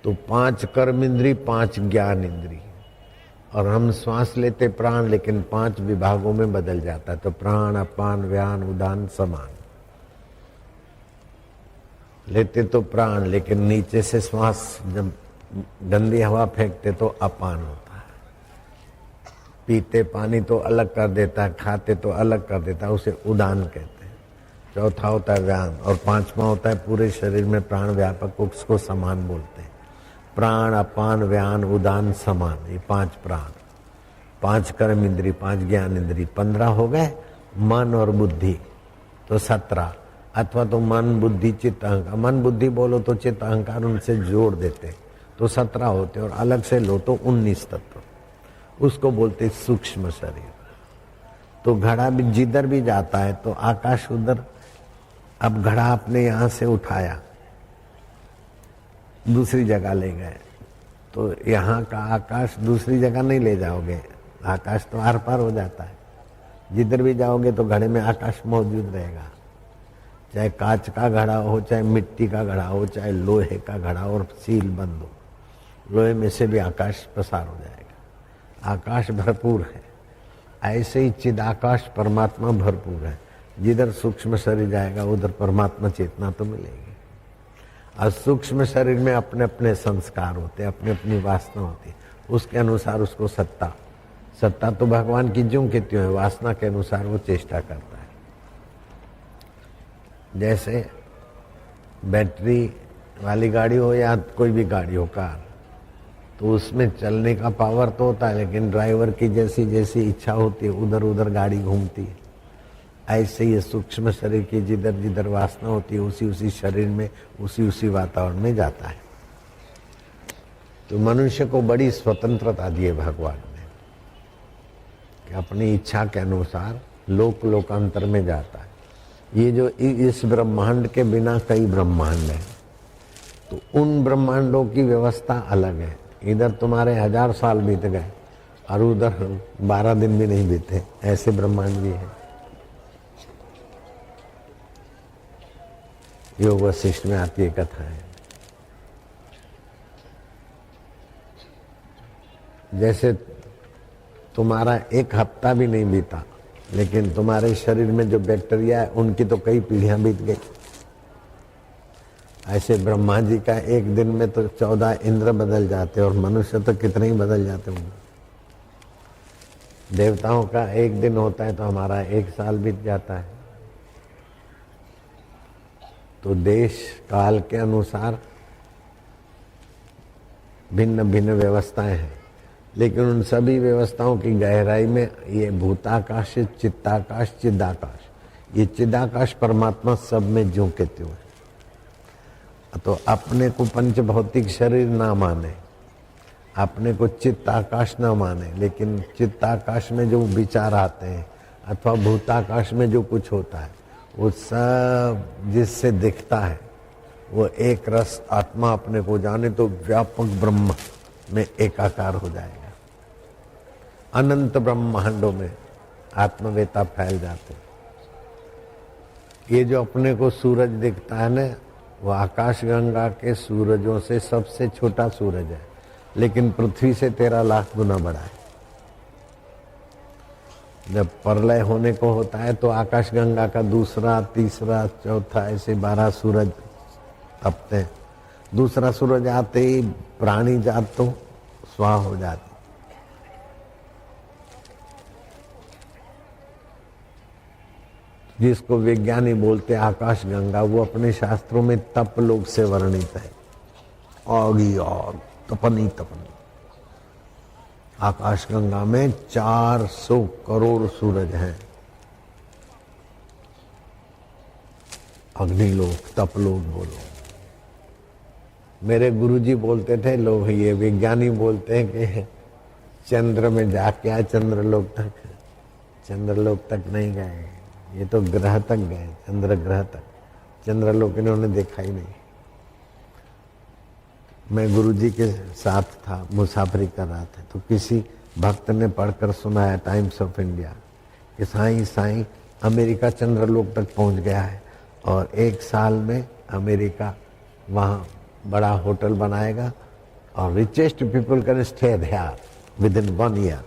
तो 5 कर्म इंद्री, 5 ज्ञान इंद्री। और हम श्वास लेते प्राण, लेकिन 5 विभागों में बदल जाता है। तो प्राण, अपान, व्यान, उदान, समान। लेते तो प्राण, लेकिन नीचे से श्वास जब गंदी हवा फेंकते तो अपान होता है। पीते पानी तो अलग कर देता है, खाते तो अलग कर देता है, उसे उदान कहते हैं। चौथा होता है व्यान, और 5वां होता है पूरे शरीर में प्राण व्यापक, उसको समान बोलते हैं। प्राण, अपान, व्यान, उदान, समान, ये 5 प्राण, 5 कर्म इंद्री, 5 ज्ञान इंद्री, 15 हो गए। मन और बुद्धि तो 17, अथवा तो मन बुद्धि चित्त अहंकार। मन बुद्धि बोलो तो चित्त अहंकार उनसे जोड़ देते तो 17 होते, और अलग से लो तो 19 तत्व। उसको बोलते सूक्ष्म शरीर। तो घड़ा भी जिधर भी जाता है तो आकाश उधर। अब घड़ा आपने यहाँ से उठाया, दूसरी जगह ले गए, तो यहाँ का आकाश दूसरी जगह नहीं ले जाओगे, आकाश तो आर पार हो जाता है। जिधर भी जाओगे तो घड़े में आकाश मौजूद रहेगा। चाहे कांच का घड़ा हो, चाहे मिट्टी का घड़ा हो, चाहे लोहे का घड़ा और सील बंद हो, लोहे में से भी आकाश प्रसार हो जाएगा। आकाश भरपूर है। ऐसे ही चिदाकाश परमात्मा भरपूर है। जिधर सूक्ष्म शरीर जाएगा उधर परमात्मा चेतना तो मिलेगी। और सूक्ष्म शरीर में अपने अपने संस्कार होते, अपनी अपनी वासना होती, उसके अनुसार उसको सत्ता तो भगवान की ज्यों की त्यों है, वासना के अनुसार वो चेष्टा करता है। जैसे बैटरी वाली गाड़ी हो या कोई भी गाड़ी हो, कार, तो उसमें चलने का पावर तो होता है, लेकिन ड्राइवर की जैसी जैसी इच्छा होती है उधर उधर गाड़ी घूमती है। ऐसे ही सूक्ष्म शरीर की जिधर जिधर वासना होती है उसी उसी शरीर में उसी उसी वातावरण में जाता है। तो मनुष्य को बड़ी स्वतंत्रता दी है भगवान ने कि अपनी इच्छा के अनुसार लोक लोकांतर में जाता है। ये जो इस ब्रह्मांड के बिना कई ब्रह्मांड है, तो उन ब्रह्मांडों की व्यवस्था अलग है। इधर तुम्हारे 1000 साल बीत गए और उधर 12 दिन भी नहीं बीते, ऐसे ब्रह्मांड भी है। योग वशिष्ठ में आती है कथा है। जैसे तुम्हारा 1 हफ्ता भी नहीं बीता, लेकिन तुम्हारे शरीर में जो बैक्टीरिया है उनकी तो कई पीढ़ियां बीत गई। ऐसे ब्रह्मा जी का एक दिन में तो 14 इंद्र बदल जाते, और मनुष्य तो कितने ही बदल जाते होंगे। देवताओं का एक दिन होता है तो हमारा 1 साल बीत जाता है। तो देश काल के अनुसार भिन्न भिन्न व्यवस्थाएं हैं, लेकिन उन सभी व्यवस्थाओं की गहराई में ये भूताकाश, चित्ताकाश, चिदाकाश, ये चिदाकाश परमात्मा सब में ज्यों के त्यों है। तो अपने को पंच भौतिक शरीर ना माने, अपने को चित्ताकाश ना माने, लेकिन चित्ताकाश में जो विचार आते हैं अथवा भूताकाश में जो कुछ होता है वो सब जिससे दिखता है वो एक रस आत्मा अपने को जाने तो व्यापक ब्रह्म में एकाकार हो जाएगा। अनंत ब्रह्मांडों में आत्मवेता फैल जाते। ये जो अपने को सूरज दिखता है ना, वो आकाश गंगा के सूरजों से सबसे छोटा सूरज है, लेकिन पृथ्वी से 13 लाख गुना बड़ा है। जब प्रलय होने को होता है तो आकाश गंगा का दूसरा, तीसरा, चौथा, ऐसे 12 सूरज तपते हैं। दूसरा सूरज आते ही प्राणी जात तो स्वाहा हो जाती। जिसको विज्ञानी बोलते आकाश गंगा, वो अपने शास्त्रों में तप लोक से वर्णित है। आग ही आग, तपनी तपनी। आकाश गंगा में 400 करोड़ सूरज हैं। अग्निलोक, तपलोक बोलो। मेरे गुरुजी बोलते थे, लोग ये विज्ञानी बोलते हैं कि चंद्र में जाके आए, चंद्रलोक तक। चंद्रलोक तक नहीं गए, ये तो ग्रह तक गए, चंद्र ग्रह तक। चंद्रलोक इन्होंने देखा ही नहीं। मैं गुरुजी के साथ था, मुसाफरी कर रहा था, तो किसी भक्त ने पढ़कर सुनाया टाइम्स ऑफ इंडिया कि साईं अमेरिका चंद्रलोक तक पहुंच गया है, और 1 साल में अमेरिका वहाँ बड़ा होटल बनाएगा और richest people can stay there within 1 year.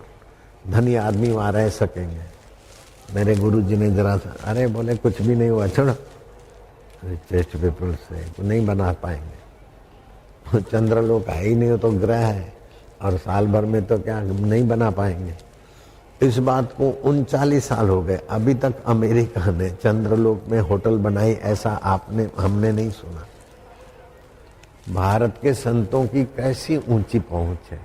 धनी आदमी वहां रह सकेंगे। मेरे गुरुजी ने जरा सा, अरे बोले कुछ भी नहीं हुआ, छोड़ो, रिचेस्ट पीपल से तो नहीं बना पाएंगे। चंद्रलोक है ही नहीं, हो तो ग्रह है, और साल भर में तो क्या नहीं बना पाएंगे। इस बात को 39 साल हो गए, अभी तक अमेरिका ने चंद्रलोक में होटल बनाई, ऐसा हमने नहीं सुना। भारत के संतों की कैसी ऊंची पहुंच है,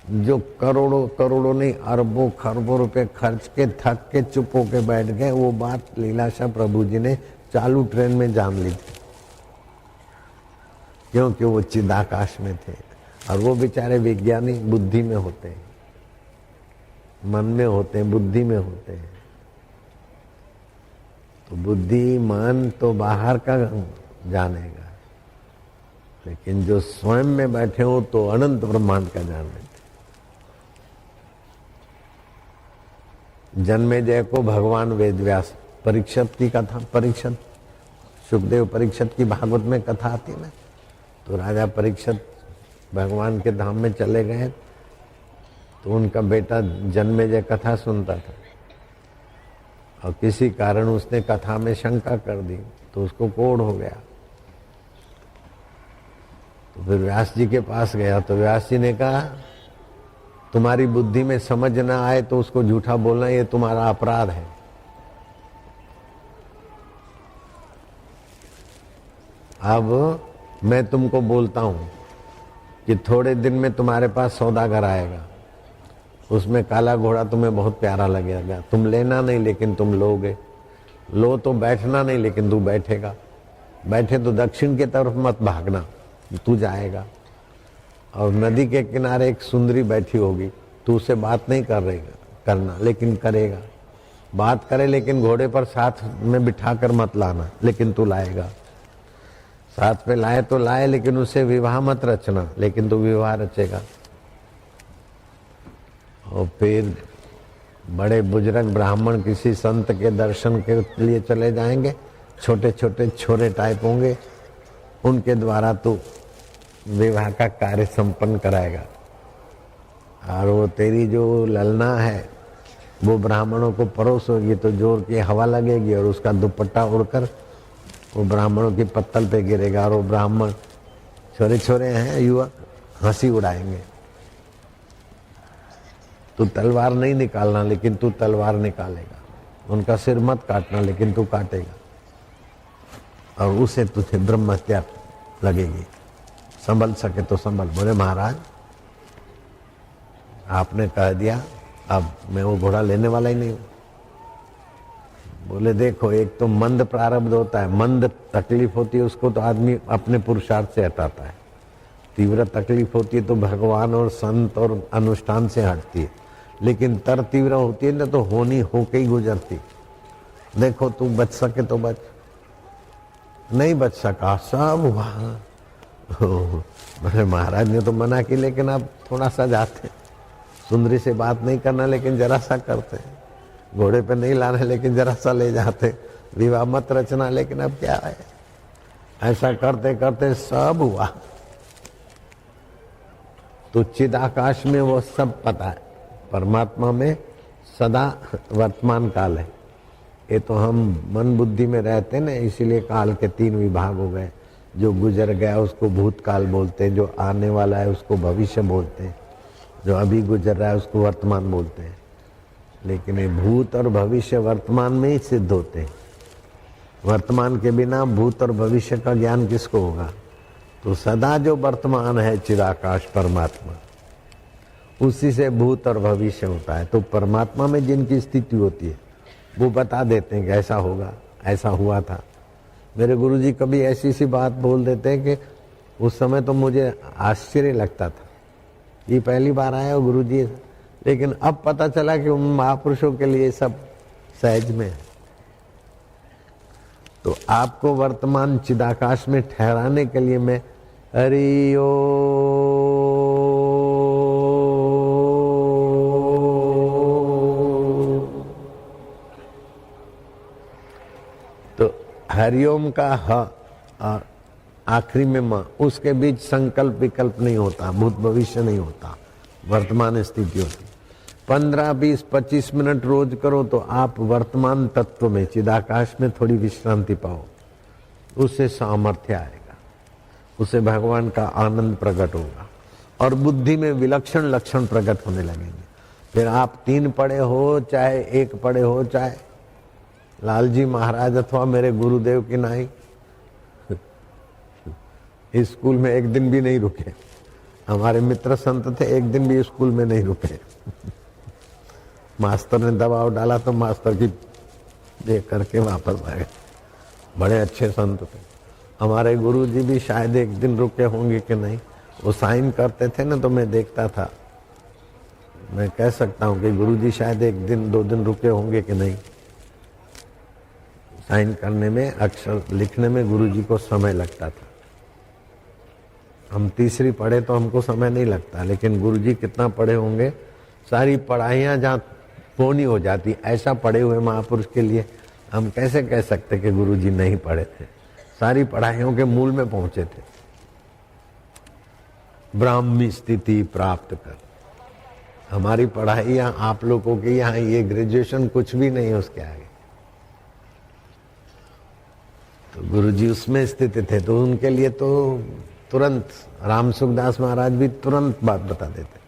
जो करोड़ों करोड़ों नहीं अरबों खरबों रुपए खर्च के थक के चुप होके बैठ गए। वो बात लीलाशाह प्रभु जी ने चालू ट्रेन में जान ली थी, क्योंकि वो चिदाकाश में थे। और वो बेचारे विज्ञानी बुद्धि में होते हैं, मन में होते हैं, बुद्धि में होते हैं। तो बुद्धि मन तो बाहर का जानेगा, लेकिन जो स्वयं में बैठे हो तो अनंत ब्रह्मांड का जान लेते। जन्मेजय को भगवान वेदव्यास, परीक्षित की कथा, परीक्षित सुखदेव परीक्षित की भागवत में कथा आती है ना, तो राजा परीक्षित भगवान के धाम में चले गए, तो उनका बेटा जन्मेजय कथा सुनता था, और किसी कारण उसने कथा में शंका कर दी, तो उसको कोढ़ हो गया। तो फिर व्यास जी के पास गया, तो व्यास जी ने कहा, तुम्हारी बुद्धि में समझ ना आए तो उसको झूठा बोलना ये तुम्हारा अपराध है। अब मैं तुमको बोलता हूं कि थोड़े दिन में तुम्हारे पास सौदागर आएगा, उसमें काला घोड़ा तुम्हें बहुत प्यारा लगेगा, तुम लेना नहीं लेकिन तुम लोगे, लो तो बैठना नहीं लेकिन तू बैठेगा, बैठे तो दक्षिण की तरफ मत भागना, तू जाएगा। और नदी के किनारे एक सुंदरी बैठी होगी, तू उससे बात नहीं करना लेकिन करेगा, बात करे लेकिन घोड़े पर साथ में बिठाकर मत लाना, लेकिन तू लाएगा। साथ पे लाए तो लाए, लेकिन उससे विवाह मत रचना, लेकिन तू विवाह रचेगा। और फिर बड़े बुजुर्ग ब्राह्मण किसी संत के दर्शन के लिए चले जाएंगे, छोटे छोटे छोरे टाइप होंगे, उनके द्वारा तू विवाह का कार्य संपन्न कराएगा। और वो तेरी जो ललना है वो ब्राह्मणों को परोस होगी, तो जोर की हवा लगेगी और उसका दुपट्टा उड़कर वो ब्राह्मणों की पत्तल पे गिरेगा, और वो ब्राह्मण छोरे छोरे हैं युवक हंसी उड़ाएंगे। तू तलवार नहीं निकालना लेकिन तू तलवार निकालेगा, उनका सिर मत काटना लेकिन तू काटेगा, और उसे तुझे ब्रह्म हत्या लगेगी। संभल सके तो संभल। बोले महाराज आपने कह दिया, अब मैं वो घोड़ा लेने वाला ही नहीं हूं। बोले देखो, एक तो मंद प्रारब्ध होता है, मंद तकलीफ होती है उसको तो आदमी अपने पुरुषार्थ से हटाता है, तीव्र तकलीफ होती है तो भगवान और संत और अनुष्ठान से हटती है, लेकिन तर तीव्र होती है ना तो होनी होके ही गुजरती। देखो तू बच सके तो बच, नहीं बच सका सब वहां। बोले महाराज ने तो मना की, लेकिन अब थोड़ा सा जाते, सुंदरी से बात नहीं करना लेकिन जरा सा करते, घोड़े पे नहीं लाना लेकिन जरा सा ले जाते, विवाह मत रचना लेकिन अब क्या है। ऐसा करते करते सब हुआ। तो चिदाकाश में वो सब पता है, परमात्मा में सदा वर्तमान काल है। ये तो हम मन बुद्धि में रहते ना, इसीलिए काल के 3 विभाग हो गए। जो गुजर गया उसको भूतकाल बोलते हैं, जो आने वाला है उसको भविष्य बोलते हैं, जो अभी गुजर रहा है उसको वर्तमान बोलते हैं। लेकिन ये भूत और भविष्य वर्तमान में ही सिद्ध होते हैं। वर्तमान के बिना भूत और भविष्य का ज्ञान किसको होगा। तो सदा जो वर्तमान है चिदाकाश परमात्मा, उसी से भूत और भविष्य होता है। तो परमात्मा में जिनकी स्थिति होती है वो बता देते हैं कि ऐसा होगा, ऐसा हुआ था। मेरे गुरुजी कभी ऐसी सी बात बोल देते हैं कि उस समय तो मुझे आश्चर्य लगता था, ये पहली बार आया हो गुरुजी, लेकिन अब पता चला कि उन महापुरुषों के लिए सब सहज में है। तो आपको वर्तमान चिदाकाश में ठहराने के लिए मैं हरि तो हरिओम का ह और आखिरी में माँ, उसके बीच संकल्प विकल्प नहीं होता, भूत भविष्य नहीं होता, वर्तमान स्थिति होती। 15, 20, 25 मिनट रोज करो तो आप वर्तमान तत्व में, चिदाकाश में थोड़ी विश्रांति पाओ, उससे सामर्थ्य आएगा, उससे भगवान का आनंद प्रकट होगा और बुद्धि में विलक्षण लक्षण प्रकट होने लगेंगे। फिर आप 3 पढ़े हो चाहे 1 पढ़े हो, चाहे लालजी महाराज अथवा मेरे गुरुदेव की नाई, इस स्कूल में एक दिन भी नहीं रुके। हमारे मित्र संत थे, एक दिन भी स्कूल में नहीं रुके। मास्टर ने दबाव डाला तो मास्टर की देख करके वापस आए। बड़े अच्छे संत थे। हमारे गुरुजी भी शायद एक दिन रुके होंगे कि नहीं, वो साइन करते थे ना तो मैं देखता था। मैं कह सकता हूँ कि गुरुजी शायद 1 दिन 2 दिन रुके होंगे कि नहीं। साइन करने में, अक्षर लिखने में गुरुजी को समय लगता था। हम तीसरी पढ़े तो हमको समय नहीं लगता, लेकिन गुरुजी कितना पढ़े होंगे। सारी पढ़ाइयाँ जहाँ पूर्ण हो जाती, ऐसा पढ़े हुए महापुरुष के लिए हम कैसे कह सकते कि गुरुजी नहीं पढ़े थे। सारी पढ़ाइयों के मूल में पहुंचे थे। ब्राह्मी स्थिति प्राप्त कर, हमारी पढ़ाई यहाँ आप लोगों की यहाँ ये ग्रेजुएशन कुछ भी नहीं है उसके आगे। तो गुरुजी उसमें स्थित थे, तो उनके लिए तो तुरंत राम सुखदास महाराज भी तुरंत बात बता देते,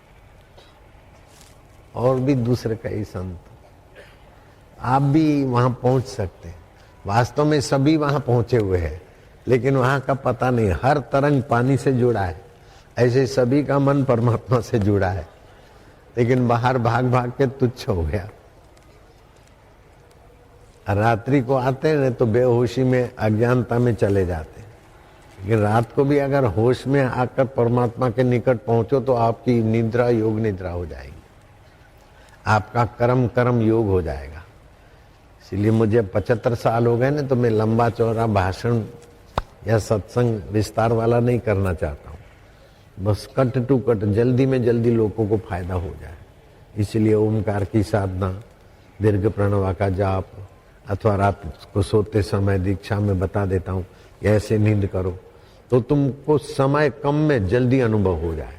और भी दूसरे कई संत। आप भी वहां पहुंच सकते हैं। वास्तव में सभी वहां पहुंचे हुए हैं, लेकिन वहां का पता नहीं। हर तरंग पानी से जुड़ा है, ऐसे सभी का मन परमात्मा से जुड़ा है, लेकिन बाहर भाग भाग के तुच्छ हो गया। रात्रि को आते हैं तो बेहोशी में, अज्ञानता में चले जाते हैं, लेकिन रात को भी अगर होश में आकर परमात्मा के निकट पहुंचो तो आपकी निद्रा योग निद्रा हो जाएगी, आपका कर्म कर्म योग हो जाएगा। इसलिए मुझे 75 साल हो गए ना, तो मैं लंबा चौड़ा भाषण या सत्संग विस्तार वाला नहीं करना चाहता हूँ। बस कट टू कट, जल्दी में जल्दी लोगों को फायदा हो जाए। इसलिए ओमकार की साधना, दीर्घ प्रणवा का जाप, अथवा रात को सोते समय दीक्षा में बता देता हूँ, ऐसे नींद करो तो तुमको समय कम में जल्दी अनुभव हो जाए।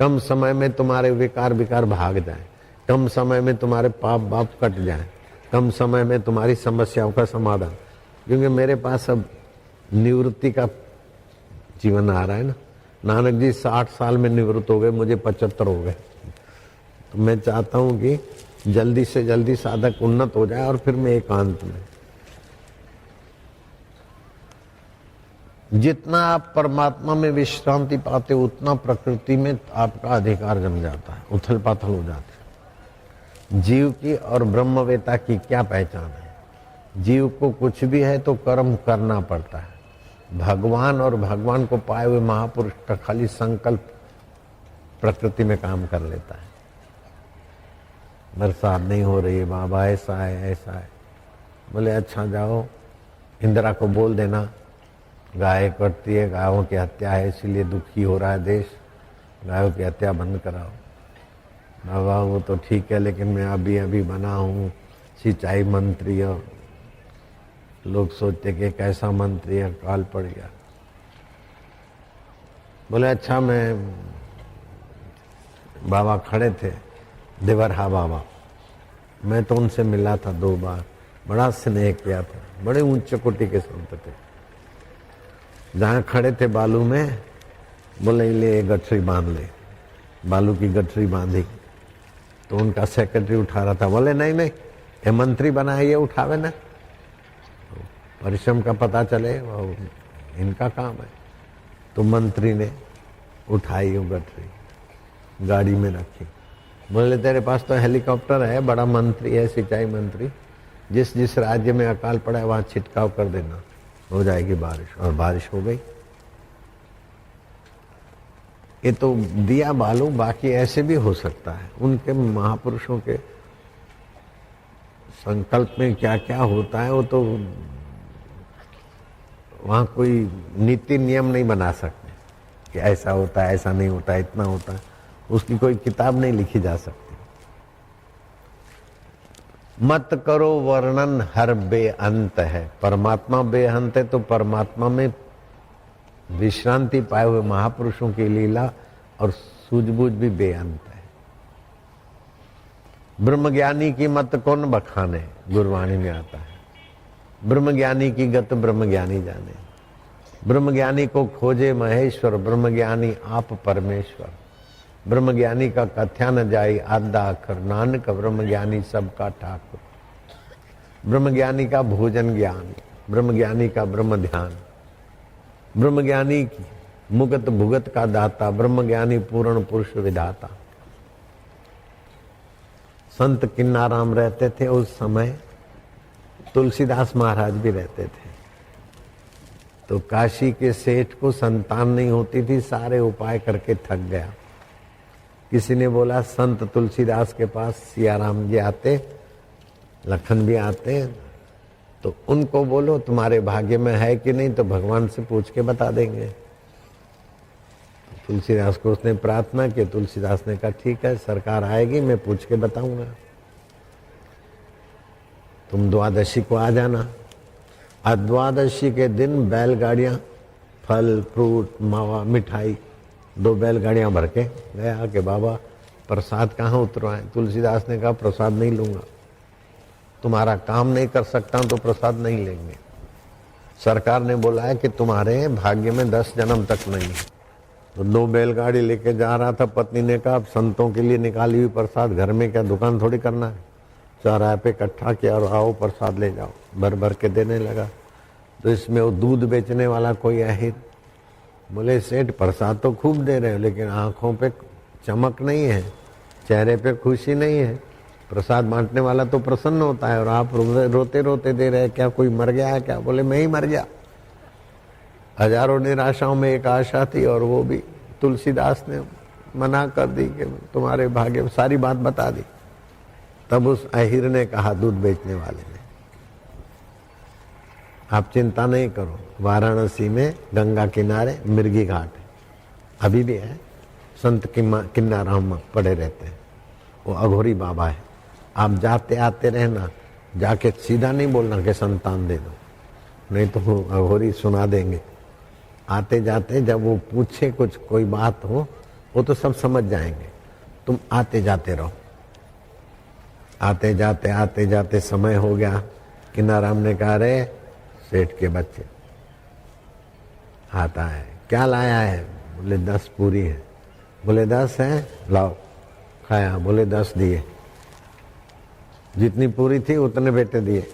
कम समय में तुम्हारे विकार विकार भाग जाए, कम समय में तुम्हारे पाप बाप कट जाए, कम समय में तुम्हारी समस्याओं का समाधान। क्योंकि मेरे पास अब निवृत्ति का जीवन आ रहा है ना। नानक जी 60 साल में निवृत्त हो गए, मुझे 75 हो गए। तो मैं चाहता हूं कि जल्दी से जल्दी साधक उन्नत हो जाए और फिर मैं एकांत में। जितना आप परमात्मा में विश्रांति पाते उतना प्रकृति में आपका अधिकार जम जाता है, उथल पाथल हो जाते हैं। जीव की और ब्रह्मवेता की क्या पहचान है? जीव को कुछ भी है तो कर्म करना पड़ता है। भगवान और भगवान को पाए हुए महापुरुष का खाली संकल्प प्रकृति में काम कर लेता है। बरसात नहीं हो रही है बाबा, ऐसा है ऐसा है। बोले अच्छा जाओ इंदिरा को बोल देना, गाय कटती है, गायों की हत्या है इसीलिए दुखी हो रहा है देश, गायों की हत्या बंद कराओ। बाबा वो तो ठीक है, लेकिन मैं अभी अभी बना हूँ सिंचाई मंत्री, और लोग सोचते कि कैसा मंत्री है, काल पड़ गया। बोले अच्छा, मैं बाबा खड़े थे, देवरहा बाबा, मैं तो उनसे मिला था 2 बार, बड़ा स्नेह किया था, बड़े ऊंच कोटि के संत थे। जहाँ खड़े थे बालू में, बोले ले गठरी बांध ले। बालू की गठरी बांधी तो उनका सेक्रेटरी उठा रहा था। बोले नहीं नहीं, ये मंत्री बना है, ये उठावे ना, परिश्रम का पता चले, वो इनका काम है। तो मंत्री ने उठाई वो गठरी, गाड़ी में रखी। बोले तेरे पास तो हेलीकॉप्टर है, बड़ा मंत्री है, सिंचाई मंत्री, जिस जिस राज्य में अकाल पड़ा है वहां छिटकाव कर देना, हो जाएगी बारिश। और बारिश हो गई। ये तो दिया बालू, बाकी ऐसे भी हो सकता है। उनके महापुरुषों के संकल्प में क्या क्या होता है वो तो वहां कोई नीति नियम नहीं बना सकते कि ऐसा होता है ऐसा नहीं होता है, इतना होता है। उसकी कोई किताब नहीं लिखी जा सकती। मत करो वर्णन हर बेअंत है। परमात्मा बेअंत है तो परमात्मा में विश्रांति पाए हुए महापुरुषों की लीला और सूझबूझ भी बेअंत है। ब्रह्मज्ञानी की मत कौन बखाने, गुरवाणी में आता है। ब्रह्मज्ञानी की गत ब्रह्मज्ञानी जाने। ब्रह्मज्ञानी को खोजे महेश्वर, ब्रह्मज्ञानी आप परमेश्वर। ब्रह्मज्ञानी का कथ्या न जाई आधा अखर, नानक ब्रह्मज्ञानी सबका ठाकुर। ब्रह्मज्ञानी का भोजन ज्ञान, ब्रह्मज्ञानी का ब्रह्म ध्यान, ब्रह्मज्ञानी की मुगत भुगत का दाता, ब्रह्मज्ञानी पूर्ण पुरुष विधाता। संत किन्नाराम रहते थे उस समय, तुलसीदास महाराज भी रहते थे। तो काशी के सेठ को संतान नहीं होती थी, सारे उपाय करके थक गया। किसी ने बोला संत तुलसीदास के पास सियाराम जी आते, लखन भी आते, तो उनको बोलो तुम्हारे भाग्य में है कि नहीं, तो भगवान से पूछ के बता देंगे। तुलसीदास को उसने प्रार्थना की, तुलसीदास ने कहा ठीक है सरकार आएगी, मैं पूछ के बताऊंगा, तुम द्वादशी को आ जाना। और द्वादशी के दिन बैलगाड़ियां, फल फ्रूट मावा मिठाई 2 बैलगाड़ियां भर के गया कि बाबा प्रसाद कहाँ उतरवाएं। तुलसीदास ने कहा प्रसाद नहीं लूंगा, तुम्हारा काम नहीं कर सकता हूं तो प्रसाद नहीं लेंगे। सरकार ने बोला है कि तुम्हारे भाग्य में 10 जन्म तक नहीं है। तो 2 बैलगाड़ी लेके जा रहा था, पत्नी ने कहा संतों के लिए निकाली हुई प्रसाद घर में क्या दुकान थोड़ी करना है। चौराहे पे इकट्ठा किया और आओ प्रसाद ले जाओ, भर भर के देने लगा। तो इसमें वो दूध बेचने वाला कोई अहिर बोले सेठ प्रसाद तो खूब दे रहे हो लेकिन आंखों पे चमक नहीं है, चेहरे पे खुशी नहीं है। प्रसाद बांटने वाला तो प्रसन्न होता है और आप रोते रोते दे रहे हैं, क्या कोई मर गया है क्या? बोले मैं ही मर गया। हजारों निराशाओं में एक आशा थी और वो भी तुलसीदास ने मना कर दी कि तुम्हारे भाग्य में, सारी बात बता दी। तब उस अहिर ने कहा दूध बेचने वाले ने, आप चिंता नहीं करो, वाराणसी में गंगा किनारे मिर्गी घाट है, अभी भी है, संत किन्नाराम पड़े रहते हैं, वो अघोरी बाबा है। आप जाते आते रहना, जाके सीधा नहीं बोलना कि संतान दे दो, नहीं तो वो अघोरी सुना देंगे। आते जाते जब वो पूछे कुछ कोई बात हो, वो तो सब समझ जाएंगे, तुम आते जाते रहो। आते जाते समय हो गया। किन्नाराम ने कहा रे सेठ के बच्चे आता है, क्या लाया है? बोले 10 पूरी है। बोले 10 है, लाओ। खाया, बोले 10 दिए। जितनी पूरी थी उतने बेटे दिए।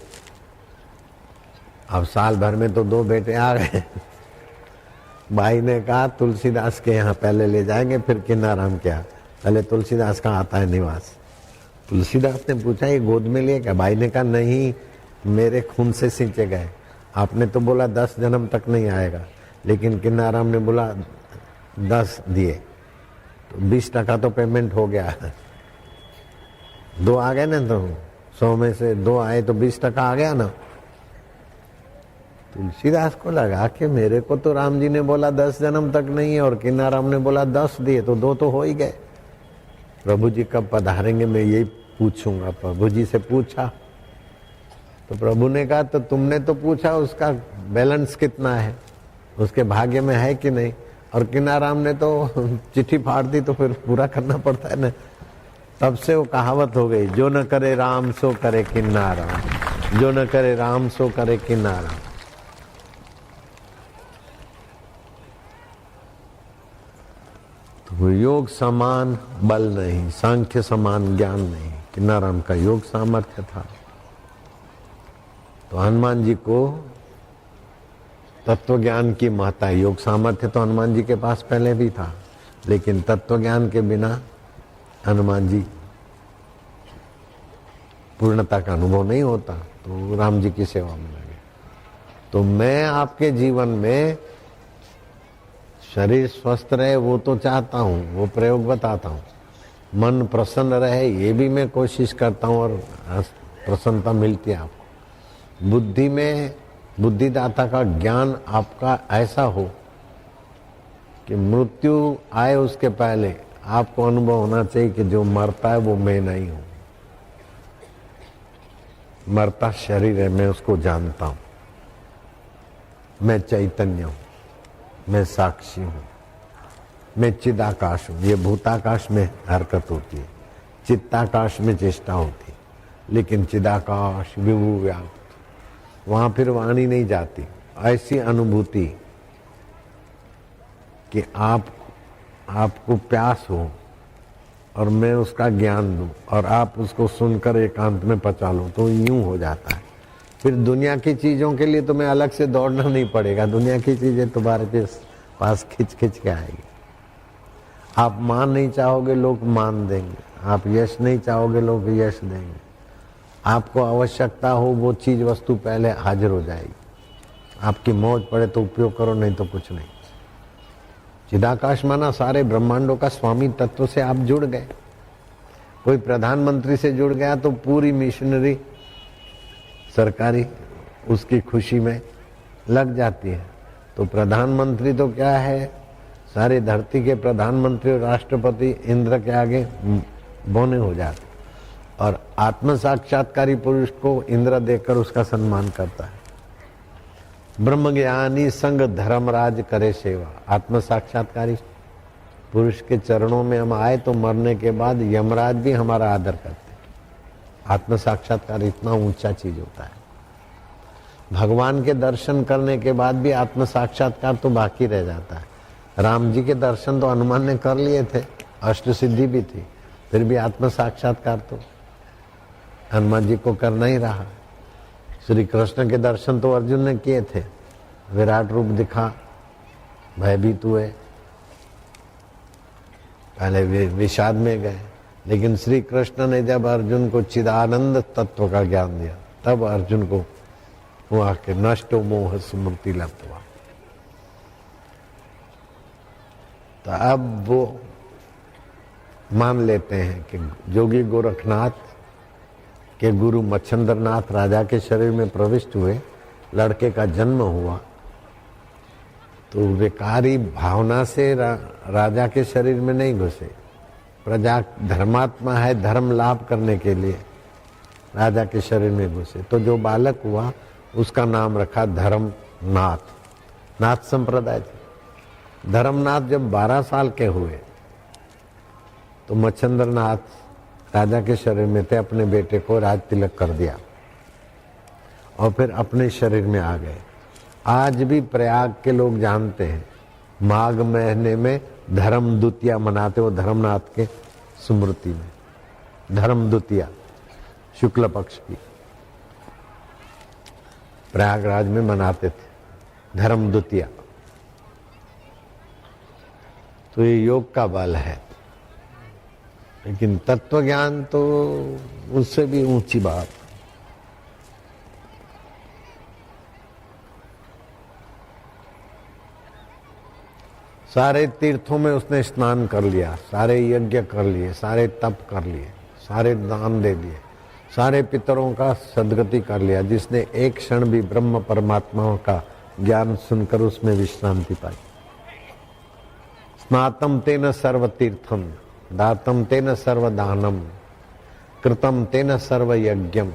अब साल भर में तो 2 बेटे आ गए। भाई ने कहा तुलसीदास के यहाँ पहले ले जाएंगे फिर किन्नाराम के यहाँ। पहले तुलसीदास का आता है निवास। तुलसीदास ने पूछा ये गोद में लिए क्या? भाई ने कहा नहीं, मेरे खून से सींचे गए। आपने तो बोला 10 जन्म तक नहीं आएगा, लेकिन किन्नाराम ने बोला 10 दिए तो 20% तो पेमेंट हो गया। 2 आ गए ना, तो 100 में से 2 आए तो 20% आ गया ना। तुलसीदास को लगा कि मेरे को तो राम जी ने बोला 10 जन्म तक नहीं है और किन्नाराम ने बोला 10 दिए, तो 2 तो हो ही गए। प्रभु जी कब पधारेंगे मैं यही पूछूंगा। प्रभु जी से पूछा तो प्रभु ने कहा तो तुमने तो पूछा उसका बैलेंस कितना है, उसके भाग्य में है कि नहीं। और किन्नाराम ने तो चिट्ठी फाड़ दी, तो फिर पूरा करना पड़ता है ना। तब से वो कहावत हो गई, जो न करे राम सो करे किन्नाराम, जो न करे राम सो करे किन्नाराम। तो योग समान बल नहीं, सांख्य समान ज्ञान नहीं। किन्नाराम का योग सामर्थ्य था। तो हनुमान जी को तत्व ज्ञान की महत्ता, योग सामर्थ्य तो हनुमान जी के पास पहले भी था, लेकिन तत्व ज्ञान के बिना हनुमान जी पूर्णता का अनुभव नहीं होता। तो राम जी की सेवा में लगे। तो मैं आपके जीवन में शरीर स्वस्थ रहे वो तो चाहता हूँ, वो प्रयोग बताता हूँ। मन प्रसन्न रहे ये भी मैं कोशिश करता हूँ और प्रसन्नता मिलती है आपको। बुद्धि में बुद्धिदाता का ज्ञान आपका ऐसा हो कि मृत्यु आए उसके पहले आपको अनुभव होना चाहिए कि जो मरता है वो मैं नहीं हूं, मरता शरीर है, मैं उसको जानता हूं, मैं चैतन्य हूं। मैं साक्षी हूं, मैं चिदाकाश हूं। ये भूताकाश में हरकत होती है, चित्ताकाश में चेष्टा होती है, लेकिन चिदाकाश विभु व्याप्त, वहां फिर वाणी नहीं जाती। ऐसी अनुभूति कि आपको प्यास हो और मैं उसका ज्ञान दूं और आप उसको सुनकर एकांत में पचा लो, तो यूं हो जाता है। फिर दुनिया की चीजों के लिए तुम्हें अलग से दौड़ना नहीं पड़ेगा, दुनिया की चीजें तुम्हारे पास खिंच खिंच के आएगी। आप मान नहीं चाहोगे, लोग मान देंगे। आप यश नहीं चाहोगे, लोग यश देंगे। आपको आवश्यकता हो वो चीज वस्तु पहले हाजिर हो जाएगी। आपकी मौज पड़े तो उपयोग करो, नहीं तो कुछ नहीं। चिदाकाश माना सारे ब्रह्मांडों का स्वामी तत्व से आप जुड़ गए। कोई प्रधानमंत्री से जुड़ गया तो पूरी मिशनरी सरकारी उसकी खुशी में लग जाती है। तो प्रधानमंत्री तो क्या है, सारी धरती के प्रधानमंत्री और राष्ट्रपति इंद्र के आगे बौने हो जाते। और आत्म साक्षात्कारी पुरुष को इंद्र देखकर उसका सम्मान करता है। ब्रह्म ज्ञानी संग धर्मराज करे सेवा। आत्म साक्षात्कारी पुरुष के चरणों में हम आए तो मरने के बाद यमराज भी हमारा आदर करते। आत्म साक्षात्कार इतना ऊंचा चीज होता है। भगवान के दर्शन करने के बाद भी आत्म साक्षात्कार तो बाकी रह जाता है। राम जी के दर्शन तो हनुमान ने कर लिए थे, अष्ट सिद्धि भी थी, फिर भी आत्म साक्षात्कार तो हनुमान जी को करना ही रहा। श्री कृष्ण के दर्शन तो अर्जुन ने किए थे, विराट रूप दिखा, भयभीत हुए, पहले विषाद में गए, लेकिन श्री कृष्ण ने जब अर्जुन को चिदानंद तत्व का ज्ञान दिया, तब अर्जुन को हुआ कि नष्टो मोह स्मृति लब्ध्वा। तो अब वो मान लेते हैं कि जोगी गोरखनाथ के गुरु मच्छंद्रनाथ राजा के शरीर में प्रविष्ट हुए, लड़के का जन्म हुआ, तो विकारी भावना से राजा के शरीर में नहीं घुसे। प्रजा धर्मात्मा है, धर्म लाभ करने के लिए राजा के शरीर में घुसे। तो जो बालक हुआ उसका नाम रखा धर्मनाथ। नाथ संप्रदाय थे। धर्मनाथ जब 12 साल के हुए तो मच्छंद्रनाथ राजा के शरीर में थे, अपने बेटे को राज तिलक कर दिया और फिर अपने शरीर में आ गए। आज भी प्रयाग के लोग जानते हैं, माघ महीने में धर्म द्वितीया मनाते हो, धर्मनाथ के स्मृति में। धर्म द्वितीया शुक्ल पक्ष की प्रयागराज में मनाते थे धर्म द्वितीया। तो ये योग का बल है, लेकिन तत्व ज्ञान तो उससे भी ऊंची बात। सारे तीर्थों में उसने स्नान कर लिया, सारे यज्ञ कर लिए, सारे तप कर लिए, सारे दान दे दिए, सारे पितरों का सदगति कर लिया। जिसने एक क्षण भी ब्रह्म परमात्माओं का ज्ञान सुनकर उसमें विश्रांति पाई। स्नातम तेन सर्व तीर्थम, दातम तेन सर्व दानम, कृतम तेन सर्व यज्ञम।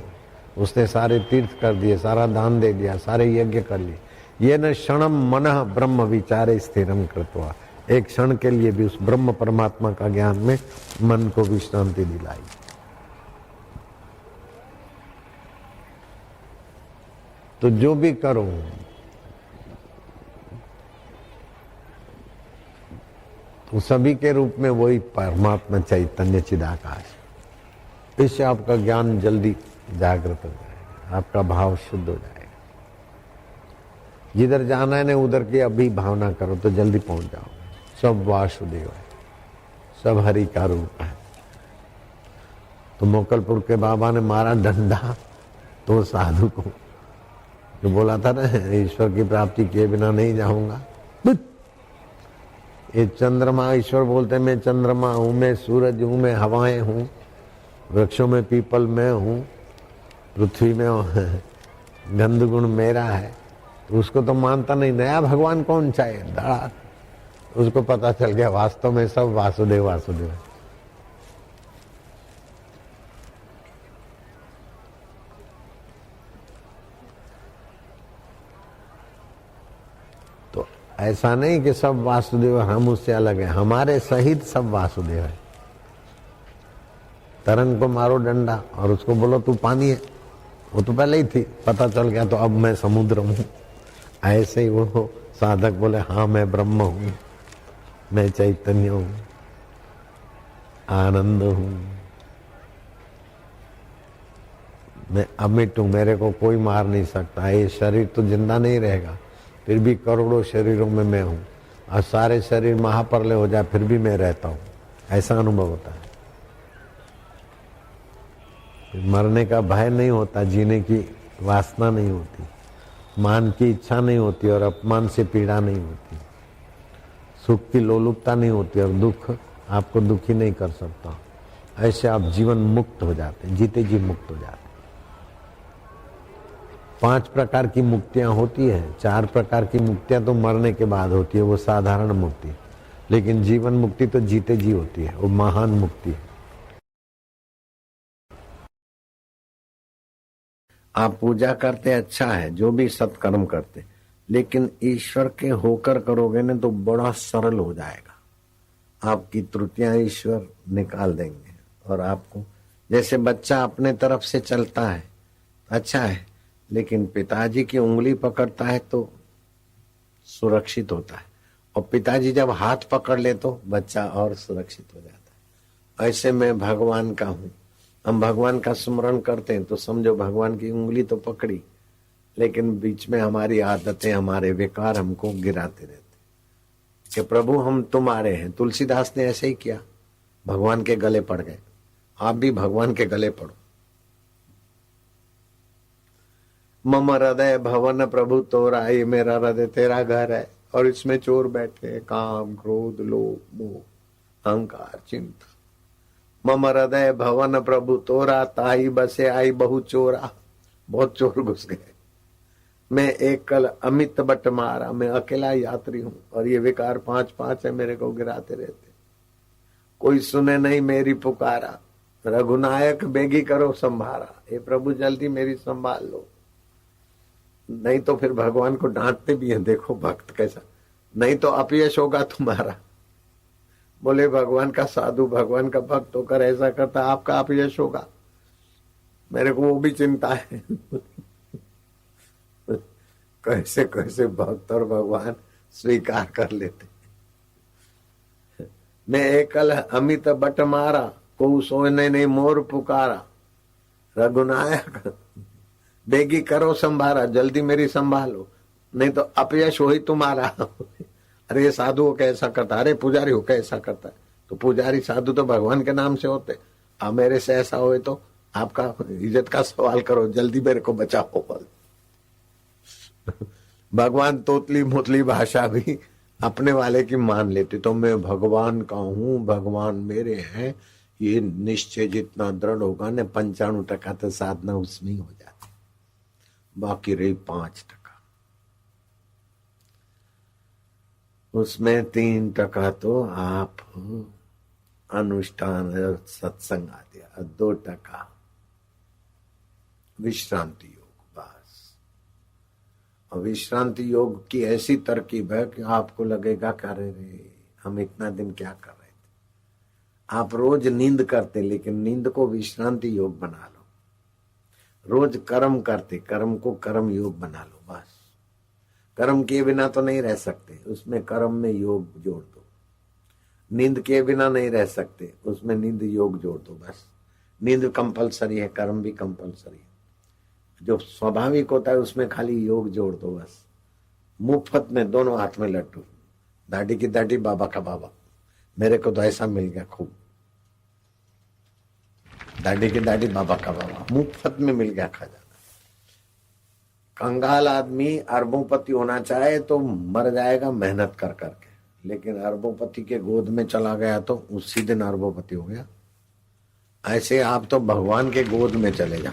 उसने सारे तीर्थ कर दिए, सारा दान दे दिया, सारे यज्ञ कर लिए। ये न क्षणम मनः ब्रह्म विचारे स्थिरम कृत्वा। एक क्षण के लिए भी उस ब्रह्म परमात्मा का ज्ञान में मन को विश्रांति दिलाई। तो जो भी करो, तो सभी के रूप में वही परमात्मा चैतन्य चिदाकाश। इससे आपका ज्ञान जल्दी जागृत हो जाएगा, आपका भाव शुद्ध हो जाएगा। जिधर जाना है ना उधर की अभी भावना करो तो जल्दी पहुंच जाओगे। सब वासुदेव है, सब हरि का रूप है। तो मोकलपुर के बाबा ने मारा डंडा तो साधु को, जो बोला था ना ईश्वर की प्राप्ति किए बिना नहीं जाऊंगा। ये चंद्रमा, ईश्वर बोलते हैं मैं चंद्रमा हूं, मैं सूरज हूं, मैं हवाएं हूं, वृक्षों में पीपल मैं हूं, पृथ्वी में गंध गुण मेरा है। तो उसको तो मानता नहीं। नया भगवान कौन चाहे, धड़ा उसको पता चल गया वास्तव में सब वासुदेव वासुदेव है। तो ऐसा नहीं कि सब वासुदेव हम उससे अलग हैं, हमारे सहित सब वासुदेव है। तरंग को मारो डंडा और उसको बोलो तू पानी है, वो तो पहले ही थी, पता चल गया तो अब मैं समुद्र हूं। ऐसे ही वो साधक बोले हाँ मैं ब्रह्म हूं, मैं चैतन्य हूं, आनंद हूं, मैं अमिट हूं, मेरे को कोई मार नहीं सकता। ये शरीर तो जिंदा नहीं रहेगा, फिर भी करोड़ों शरीरों में मैं हूं, और सारे शरीर महाप्रलय हो जाए फिर भी मैं रहता हूं, ऐसा अनुभव होता है। मरने का भय नहीं होता, जीने की वासना नहीं होती, मान की इच्छा नहीं होती और अपमान से पीड़ा नहीं होती, सुख की लोलुपता नहीं होती और दुख आपको दुखी नहीं कर सकता। ऐसे आप जीवन मुक्त हो जाते हैं, जीते जी मुक्त हो जाते हैं। 5 प्रकार की मुक्तियां होती है, 4 प्रकार की मुक्तियां तो मरने के बाद होती है, वो साधारण मुक्ति, लेकिन जीवन मुक्ति तो जीते जी होती है, वो महान मुक्ति है। आप पूजा करते अच्छा है, जो भी सत्कर्म करते, लेकिन ईश्वर के होकर करोगे ना तो बड़ा सरल हो जाएगा। आपकी त्रुटियां ईश्वर निकाल देंगे और आपको, जैसे बच्चा अपने तरफ से चलता है अच्छा है, लेकिन पिताजी की उंगली पकड़ता है तो सुरक्षित होता है, और पिताजी जब हाथ पकड़ ले तो बच्चा और सुरक्षित हो जाता है। ऐसे मैं भगवान का हूं, हम भगवान का स्मरण करते हैं तो समझो भगवान की उंगली तो पकड़ी, लेकिन बीच में हमारी आदतें, हमारे विकार हमको गिराते रहते कि प्रभु हम तुम्हारे हैं। तुलसीदास ने ऐसे ही किया, भगवान के गले पड़ गए। आप भी भगवान के गले पड़ो। मम हृदय भवन प्रभु तोरा, ये मेरा हृदय तेरा घर है और इसमें चोर बैठे हैं, काम क्रोध लोभ मोह अहंकार चिंता। मम हृदय भवन प्रभु तोरा, ताई बसे आई बहु चोरा, बहुत चोर घुस गए। मैं एक कल अमित बट मारा, मैं अकेला यात्री हूं और ये विकार 5 है, मेरे को गिराते रहते। कोई सुने नहीं मेरी पुकारा, रघुनायक बेगी करो संभारा। हे प्रभु जल्दी मेरी संभाल लो, नहीं तो फिर भगवान को डांटते भी हैं। देखो भक्त कैसा, नहीं तो अपयश होगा तुम्हारा। बोले भगवान का साधु, भगवान का भक्त होकर ऐसा करता, आपका अपयश होगा, मेरे को वो भी चिंता है। कैसे कैसे भक्त और भगवान स्वीकार कर लेते। मैं एकल अमित बट मारा, को सोने नहीं मोर पुकारा। रघुनायक बेगी करो संभारा, जल्दी मेरी संभालो, नहीं तो अपयश हो ही तुम्हारा। अरे ये साधु हो कैसा करता, अरे पुजारी हो कैसा करता है। तो पुजारी साधु तो भगवान के नाम से होते, अब मेरे से ऐसा होए तो आपका इज्जत का सवाल करो, जल्दी मेरे को बचाओ। भगवान तोतली मोतली भाषा भी अपने वाले की मान लेते। तो मैं भगवान का हूं, भगवान मेरे हैं, ये निश्चय जितना दृढ़ होगा ना, 95% तो साधना उसमें ही हो जाती, बाकी रही 5%। उसमें 3% तो आप अनुष्ठान सत्संग आदि, 2% विश्रांति योग। बस, और विश्रांति योग की ऐसी तरकीब है कि आपको लगेगा करे रे हम इतना दिन क्या कर रहे थे। आप रोज नींद करते, लेकिन नींद को विश्रांति योग बना लो। रोज कर्म करते, कर्म को कर्म योग बना लो। बस, कर्म किए बिना तो नहीं रह सकते, उसमें कर्म में योग जोड़ दो। नींद किए बिना नहीं रह सकते, उसमें नींद योग जोड़ दो। बस, नींद कंपलसरी है, कर्म भी कंपलसरी है। जो स्वाभाविक होता है उसमें खाली योग जोड़ दो। बस, मुफ्त में दोनों हाथ में लड्डू, दाढ़ी की दाढ़ी बाबा का बाबा। मेरे को तो ऐसा मिल गया खूब, दाढ़ी की दाढ़ी बाबा का बाबा, मुफ्त में मिल गया खजाना। कंगाल आदमी अरबोपति होना चाहे तो मर जाएगा मेहनत कर करके, लेकिन अरबोपति के गोद में चला गया तो उसी दिन अरबोपति हो गया। ऐसे आप तो भगवान के गोद में चले जाओ।